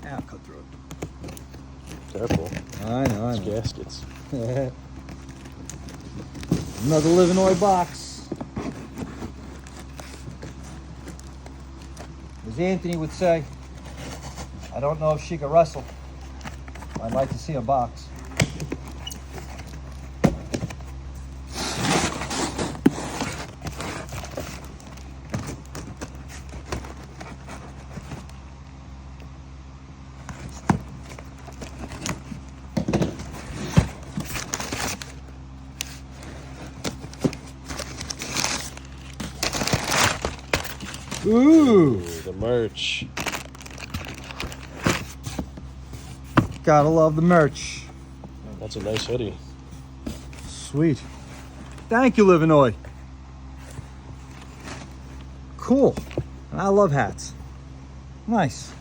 I'll cut through it. Careful. I know. It's gaskets. Another Livernois box. As Anthony would say, I don't know if she can wrestle. I'd like to see a box. Ooh, the merch. Gotta love the merch. That's a nice hoodie. Sweet. Thank you, Livernois. Cool. And I love hats. Nice.